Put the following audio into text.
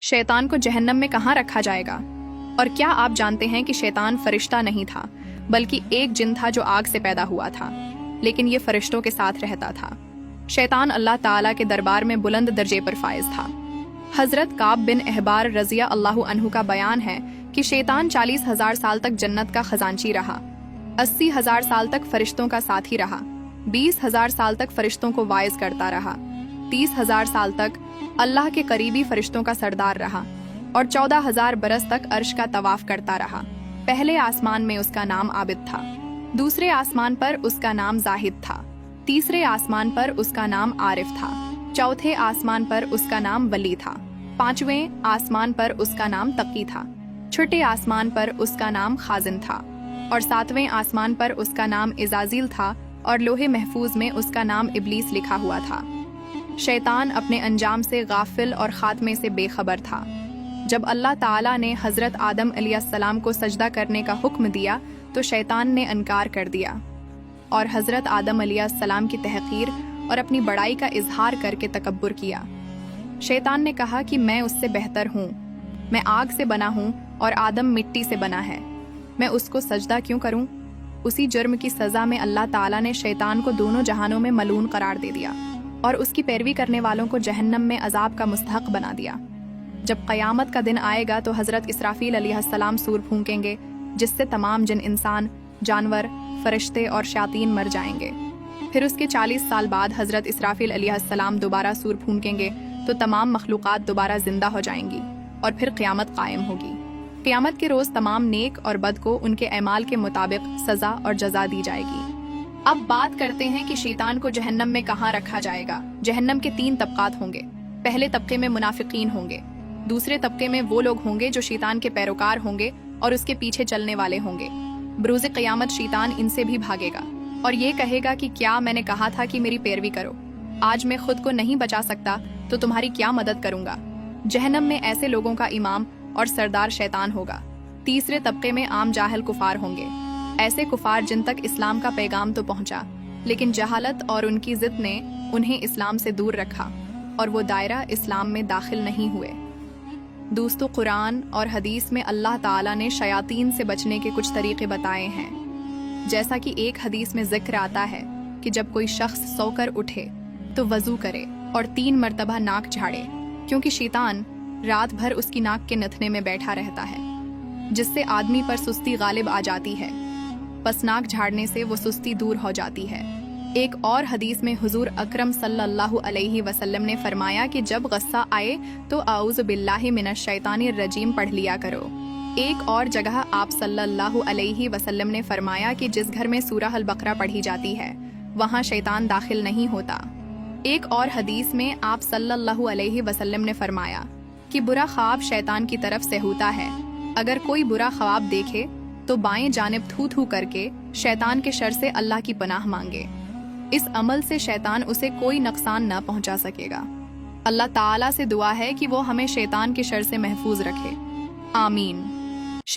शैतान को जहन्नम में कहाँ रखा जाएगा? और क्या आप जानते हैं कि शैतान फरिश्ता नहीं था, बल्कि एक जिन था जो आग से पैदा हुआ था, लेकिन ये फरिश्तों के साथ रहता था। शैतान अल्लाह ताला के दरबार में बुलंद दर्जे पर फाइज था। हजरत काब बिन अहबार रज़िया अल्लाहु अन्हु का बयान है कि शैतान 40,000 साल तक जन्नत का खजांची रहा, 80,000 साल तक फरिश्तों का साथी रहा, 20,000 साल तक फरिश्तों को वाइज करता रहा, 30,000 साल तक अल्लाह के करीबी फरिश्तों का सरदार रहा और 14,000 बरस तक अर्श का तवाफ करता रहा। पहले आसमान में उसका नाम आबिद था, दूसरे आसमान पर उसका नाम जाहिद था, तीसरे आसमान पर उसका नाम आरिफ था, चौथे आसमान पर उसका नाम वली था, पांचवें आसमान पर उसका नाम तकी था, छठे आसमान पर उसका नाम खाजिन था और सातवें आसमान पर उसका नाम इजाजिल था और लोहे महफूज में उसका नाम इब्लीस लिखा हुआ था। शैतान अपने अंजाम से गाफिल और खात्मे से बेखबर था। जब अल्लाह ताला ने हजरत आदम अलैहिस्सलाम को सजदा करने का हुक्म दिया तो शैतान ने इनकार कर दिया और हजरत आदम अलैहिस्सलाम की तहकीर और अपनी बड़ाई का इजहार करके तकब्बुर किया। शैतान ने कहा कि मैं उससे बेहतर हूँ, मैं आग से बना हूँ और आदम मिट्टी से बना है, मैं उसको सजदा क्यों करूँ? उसी जुर्म की सजा में अल्लाह ताला ने शैतान को दोनों जहानों में मलून करार दे दिया और उसकी पैरवी करने वालों को जहन्नम में अजाब का मुस्तहक बना दिया। जब क़यामत का दिन आएगा तो हजरत इसराफील अलैहिस्सलाम सूर फूंकेंगे, जिससे तमाम जिन इंसान, जानवर, फरिश्ते और शायातीन मर जाएंगे। फिर उसके 40 साल बाद हजरत इसराफील अलैहिस्सलाम दोबारा सूर फूंकेंगे तो तमाम मखलूक़ात दोबारा जिंदा हो जाएंगी और फिर क़यामत कायम होगी। क़यामत के रोज़ तमाम नेक और बद को उनके अमाल के मुताबिक सज़ा और जज़ा दी जाएगी। अब बात करते हैं कि शैतान को जहन्नम में कहाँ रखा जाएगा। जहन्नम के 3 तबकात होंगे। पहले तबके में मुनाफिकीन होंगे, दूसरे तबके में वो लोग होंगे जो शैतान के पैरोकार होंगे और उसके पीछे चलने वाले होंगे। बरूज़ क़यामत शैतान इनसे भी भागेगा और ये कहेगा कि क्या मैंने कहा था कि मेरी पैरवी करो, आज मैं खुद को नहीं बचा सकता तो तुम्हारी क्या मदद करूंगा। जहन्नम में ऐसे लोगों का इमाम और सरदार शैतान होगा। तीसरे तबके में आम जाहिल कुफार होंगे, ऐसे कुफार जिन तक इस्लाम का पैगाम तो पहुंचा, लेकिन जहालत और उनकी जिद ने उन्हें इस्लाम से दूर रखा और वो दायरा इस्लाम में दाखिल नहीं हुए। दोस्तों, कुरान और हदीस में अल्लाह ताला ने शयातीन से बचने के कुछ तरीके बताए हैं। जैसा कि एक हदीस में जिक्र आता है कि जब कोई शख्स सोकर उठे तो वजू करे और 3 मरतबा नाक झाड़े, क्योंकि शैतान रात भर उसकी नाक के नथने में बैठा रहता है, जिससे आदमी पर सुस्ती गालिब आ जाती है। बस नाक झाड़ने से वो सुस्ती दूर हो जाती है। एक और हदीस में हुजूर अकरम सल्लल्लाहु अलैहि वसल्लम ने फरमाया कि जब गुस्सा आए तो आऊज़ु बिल्लाहि मिनश शैतानिर रजीम पढ़ लिया करो। एक और जगह आप सल्लल्लाहु अलैहि वसल्लम ने फरमाया कि जिस घर में सूरह अल बकरा पढ़ी जाती है वहाँ शैतान दाखिल नहीं होता। एक और हदीस में आप सल्लल्लाहु अलैहि वसल्लम ने फरमाया कि बुरा ख्वाब शैतान की तरफ से होता है। अगर कोई बुरा ख्वाब देखे तो बाएं जानिब थू थू करके शैतान के शर से अल्लाह की पनाह मांगे। इस अमल से शैतान उसे कोई नुकसान न पहुंचा सकेगा। अल्लाह ताला से दुआ है कि वो हमें शैतान के शर से महफूज रखे। आमीन।